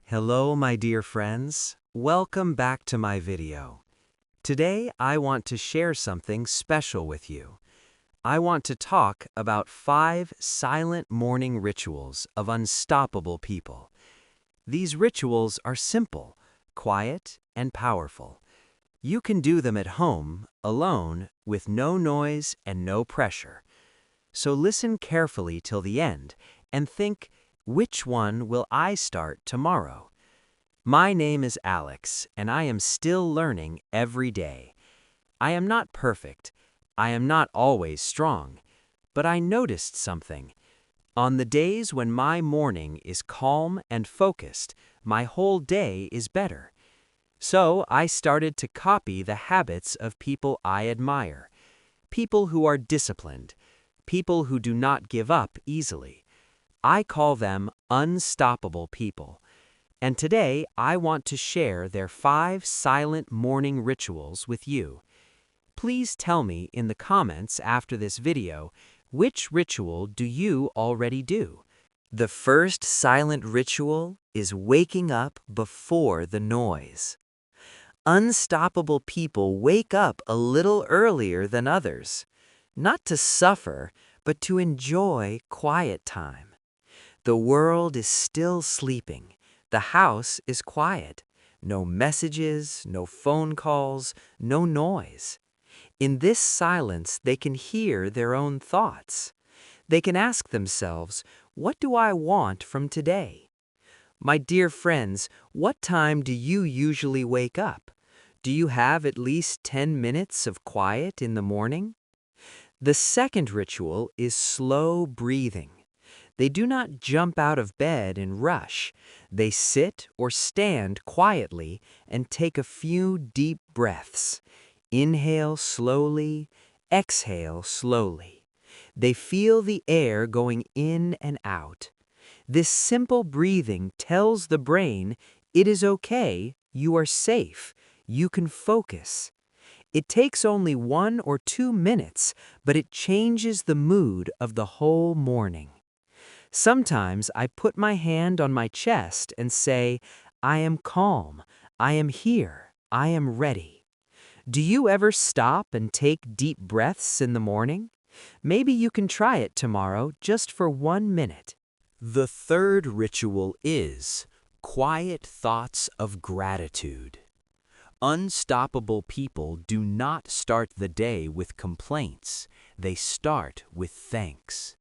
Hello, my dear friends. Welcome back to my video. Today, I want to share something special with you. I want to talk about 5 silent morning rituals of unstoppable people. These rituals are simple, quiet, and powerful. You can do them at home, alone, with no noise and no pressure. So listen carefully till the end and think, which one will I start tomorrow? My name is Alex, and I am still learning every day. I am not perfect. I am not always strong. But I noticed something. On the days when my morning is calm and focused, my whole day is better. So I started to copy the habits of people I admire. People who are disciplined. People who do not give up easily. I call them unstoppable people. And today I want to share their 5 silent morning rituals with you. Please tell me in the comments after this video, which ritual do you already do? The first silent ritual is waking up before the noise. Unstoppable people wake up a little earlier than others, not to suffer, but to enjoy quiet time. The world is still sleeping. The house is quiet. No messages, no phone calls, no noise. In this silence, they can hear their own thoughts. They can ask themselves, what do I want from today? My dear friends, what time do you usually wake up? Do you have at least 10 minutes of quiet in the morning? The second ritual is slow breathing. They do not jump out of bed and rush. They sit or stand quietly and take a few deep breaths. Inhale slowly, exhale slowly. They feel the air going in and out. This simple breathing tells the brain, it is okay, you are safe, you can focus. It takes only 1 or 2 minutes, but it changes the mood of the whole morning. Sometimes I put my hand on my chest and say, I am calm, I am here, I am ready. Do you ever stop and take deep breaths in the morning? Maybe you can try it tomorrow just for 1 minute. The third ritual is quiet thoughts of gratitude. Unstoppable people do not start the day with complaints. They start with thanks.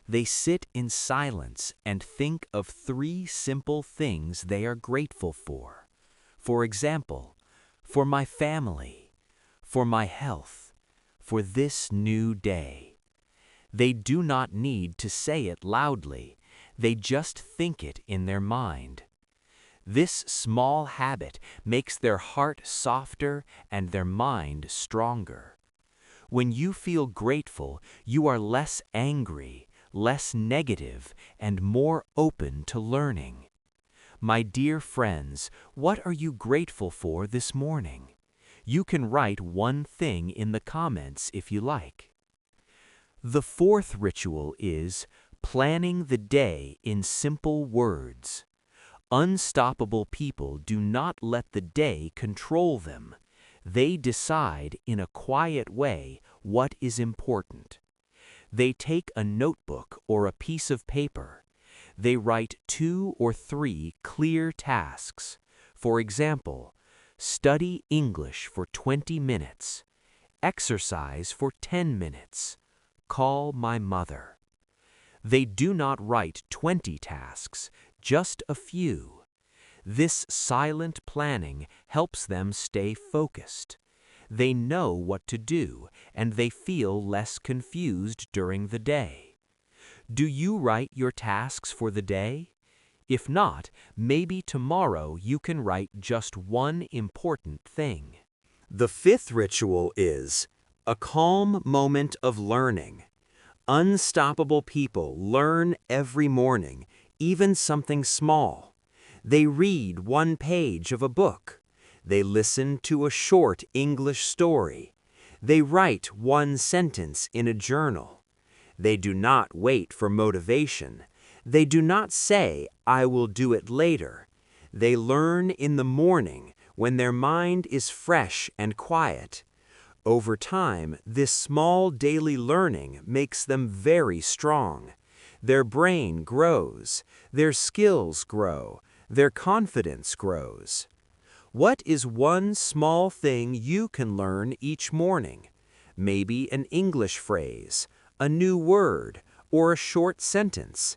They sit in silence and think of 3 simple things they are grateful for. For example, for my family, for my health, for this new day. They do not need to say it loudly. They just think it in their mind. This small habit makes their heart softer and their mind stronger. When you feel grateful, you are less angry, less negative, and more open to learning. My dear friends, what are you grateful for this morning? You can write 1 thing in the comments if you like. The fourth ritual is planning the day in simple words. Unstoppable people do not let the day control them. They decide in a quiet way what is important. They take a notebook or a piece of paper. They write 2 or 3 clear tasks. For example, study English for 20 minutes, exercise for 10 minutes, call my mother. They do not write 20 tasks, just a few. This silent planning helps them stay focused. They know what to do, and they feel less confused during the day. Do you write your tasks for the day? If not, maybe tomorrow you can write just 1 important thing. The fifth ritual is a calm moment of learning. Unstoppable people learn every morning, even something small. They read 1 page of a book. They listen to a short English story. They write 1 sentence in a journal. They do not wait for motivation. They do not say, I will do it later. They learn in the morning when their mind is fresh and quiet. Over time, this small daily learning makes them very strong. Their brain grows, their skills grow, their confidence grows. What is one small thing you can learn each morning? Maybe an English phrase, a new word, or a short sentence.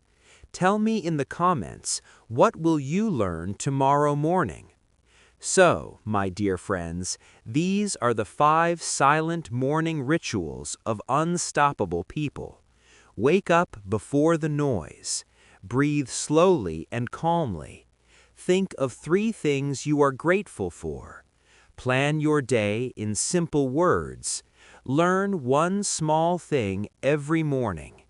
Tell me in the comments, what will you learn tomorrow morning? So, my dear friends, these are the 5 silent morning rituals of unstoppable people. Wake up before the noise. Breathe slowly and calmly. Think of 3 things you are grateful for. Plan your day in simple words. Learn one small thing every morning.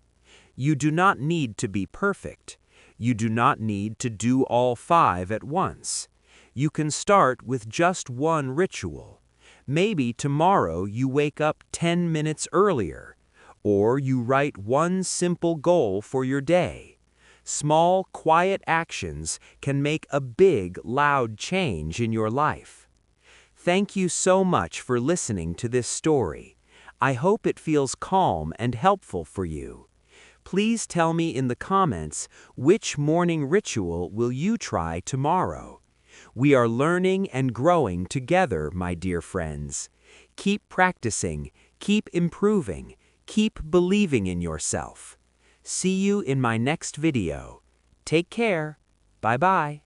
You do not need to be perfect. You do not need to do all 5 at once. You can start with just one ritual. Maybe tomorrow you wake up 10 minutes earlier, or you write one simple goal for your day. Small, quiet actions can make a big, loud change in your life. Thank you so much for listening to this story. I hope it feels calm and helpful for you. Please tell me in the comments which morning ritual will you try tomorrow. We are learning and growing together, my dear friends. Keep practicing, keep improving, keep believing in yourself. See you in my next video. Take care. Bye-bye.